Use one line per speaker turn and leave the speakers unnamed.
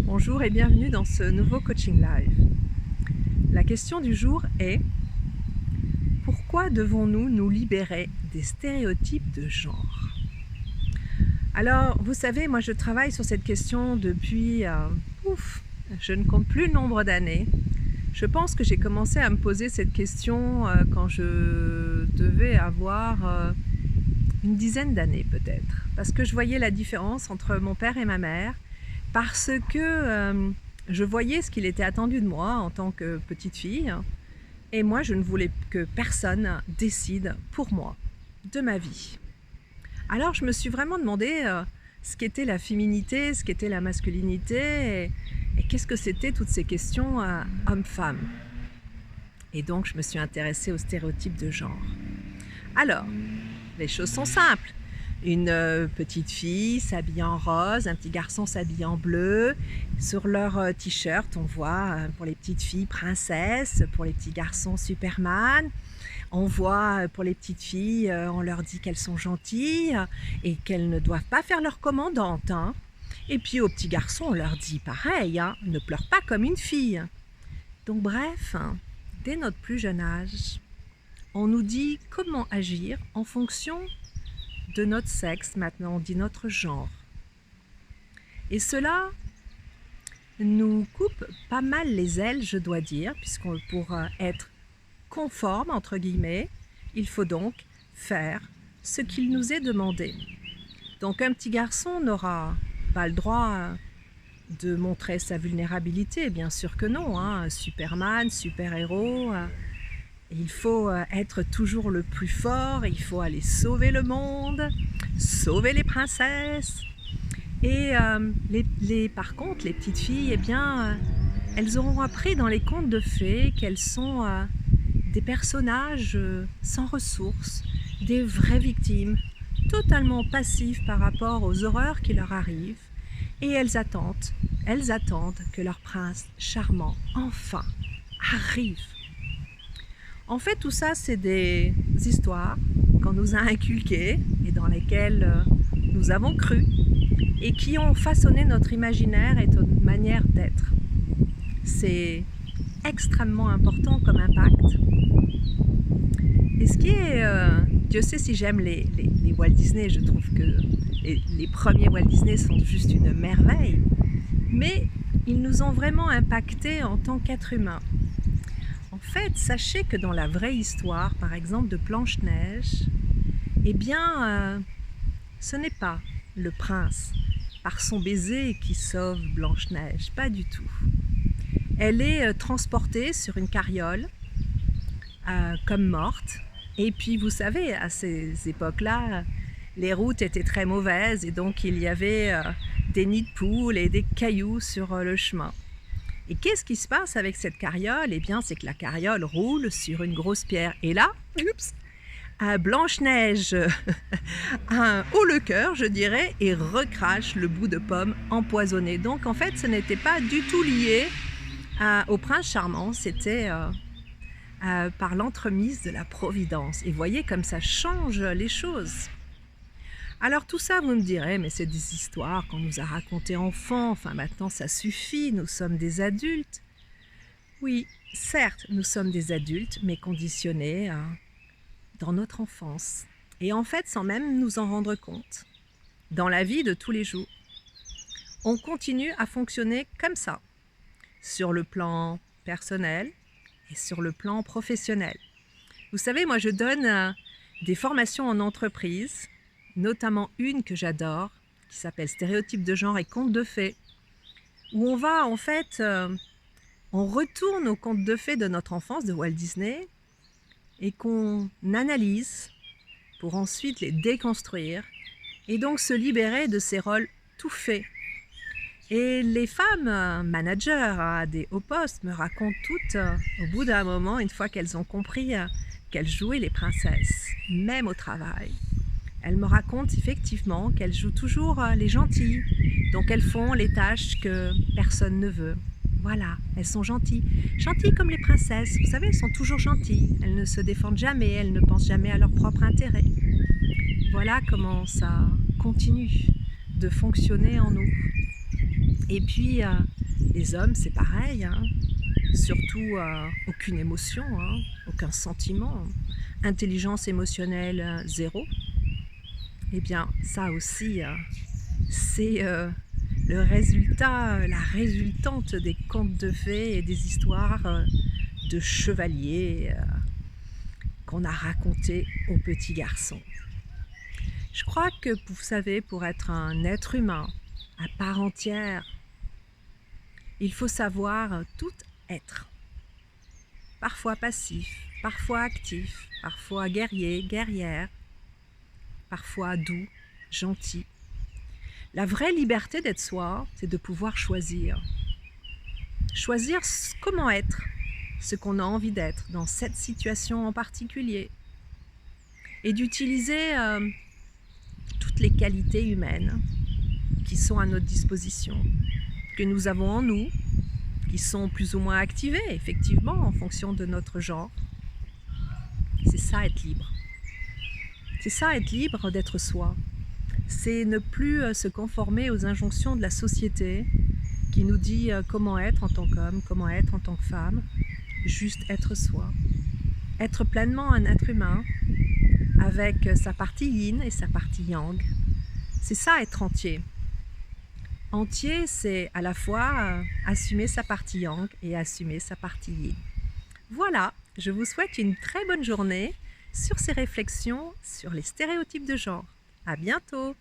Bonjour et bienvenue dans ce nouveau coaching live. La question du jour est: pourquoi devons-nous nous libérer des stéréotypes de genre? Alors, vous savez, moi je travaille sur cette question depuis, je ne compte plus le nombre d'années. Je pense que j'ai commencé à me poser cette question quand je devais avoir une dizaine d'années peut-être. Parce que je voyais la différence entre mon père et ma mère. Parce que je voyais ce qu'il était attendu de moi en tant que petite fille. Et moi, je ne voulais que personne décide pour moi de ma vie. Alors, je me suis vraiment demandé ce qu'était la féminité, ce qu'était la masculinité et qu'est-ce que c'était toutes ces questions homme-femme. Et donc, je me suis intéressée aux stéréotypes de genre. Alors, les choses sont simples. Une petite fille s'habille en rose, un petit garçon s'habille en bleu. Sur leur t-shirt, on voit pour les petites filles princesse, pour les petits garçons Superman. On voit pour les petites filles, on leur dit qu'elles sont gentilles et qu'elles ne doivent pas faire leur commandante. Et puis aux petits garçons, on leur dit pareil, ne pleure pas comme une fille. Donc bref, dès notre plus jeune âge, on nous dit comment agir en fonction de notre sexe, maintenant on dit notre genre. Et cela nous coupe pas mal les ailes, je dois dire, puisqu'on pour être conforme, entre guillemets, il faut donc faire ce qu'il nous est demandé. Donc un petit garçon n'aura pas le droit de montrer sa vulnérabilité, bien sûr que non, Superman, super-héros, il faut être toujours le plus fort, il faut aller sauver le monde, sauver les princesses. Et par contre, les petites filles, elles auront appris dans les contes de fées qu'elles sont des personnages sans ressources, des vraies victimes, totalement passives par rapport aux horreurs qui leur arrivent. Et elles attendent que leur prince charmant, enfin, arrive. En fait, tout ça, c'est des histoires qu'on nous a inculquées et dans lesquelles nous avons cru et qui ont façonné notre imaginaire et notre manière d'être. C'est extrêmement important comme impact. Et ce qui est... Dieu sait si j'aime les Walt Disney, je trouve que les premiers Walt Disney sont juste une merveille, mais ils nous ont vraiment impactés en tant qu'êtres humains. En fait, sachez que dans la vraie histoire, par exemple de Blanche-Neige, ce n'est pas le prince, par son baiser, qui sauve Blanche-Neige, pas du tout. Elle est transportée sur une carriole, comme morte, et puis vous savez, à ces époques-là, les routes étaient très mauvaises, et donc il y avait des nids de poules et des cailloux sur le chemin. Et qu'est-ce qui se passe avec cette carriole? C'est que la carriole roule sur une grosse pierre. Et là, Blanche-Neige haut le cœur, je dirais, et recrache le bout de pomme empoisonné. Donc en fait, ce n'était pas du tout lié au prince charmant, c'était par l'entremise de la Providence. Et voyez comme ça change les choses. Alors tout ça, vous me direz, mais c'est des histoires qu'on nous a racontées enfants, enfin maintenant ça suffit, nous sommes des adultes. Oui, certes, nous sommes des adultes, mais conditionnés dans notre enfance. Et en fait, sans même nous en rendre compte, dans la vie de tous les jours, on continue à fonctionner comme ça, sur le plan personnel et sur le plan professionnel. Vous savez, moi je donne des formations en entreprise, notamment une que j'adore, qui s'appelle Stéréotypes de genre et contes de fées, où on va en fait, on retourne aux contes de fées de notre enfance, de Walt Disney, et qu'on analyse pour ensuite les déconstruire, et donc se libérer de ces rôles tout faits. Et les femmes managers à des hauts postes me racontent toutes, au bout d'un moment, une fois qu'elles ont compris qu'elles jouaient les princesses, même au travail. Elles me racontent effectivement qu'elles jouent toujours les gentilles, donc elles font les tâches que personne ne veut. Voilà, elles sont gentilles. Gentilles comme les princesses, vous savez, elles sont toujours gentilles. Elles ne se défendent jamais, elles ne pensent jamais à leur propre intérêt. Voilà comment ça continue de fonctionner en nous. Et puis, les hommes, c'est pareil, hein. Surtout aucune émotion, hein, aucun sentiment, intelligence émotionnelle zéro. Eh bien, ça aussi, c'est le résultat, la résultante des contes de fées et des histoires de chevaliers qu'on a racontées aux petits garçons. Je crois que, vous savez, pour être un être humain à part entière, il faut savoir tout être. Parfois passif, parfois actif, parfois guerrier, guerrière, parfois doux, gentil. La vraie liberté d'être soi, c'est de pouvoir choisir. Choisir comment être, ce qu'on a envie d'être dans cette situation en particulier. Et d'utiliser toutes les qualités humaines qui sont à notre disposition, que nous avons en nous, qui sont plus ou moins activées, effectivement, en fonction de notre genre. C'est ça, être libre. C'est ça, être libre d'être soi. C'est ne plus se conformer aux injonctions de la société qui nous dit comment être en tant qu'homme, comment être en tant que femme. Juste être soi. Être pleinement un être humain avec sa partie yin et sa partie yang. C'est ça, être entier. Entier, c'est à la fois assumer sa partie yang et assumer sa partie yin. Voilà, je vous souhaite une très bonne journée sur ces réflexions sur les stéréotypes de genre. À bientôt!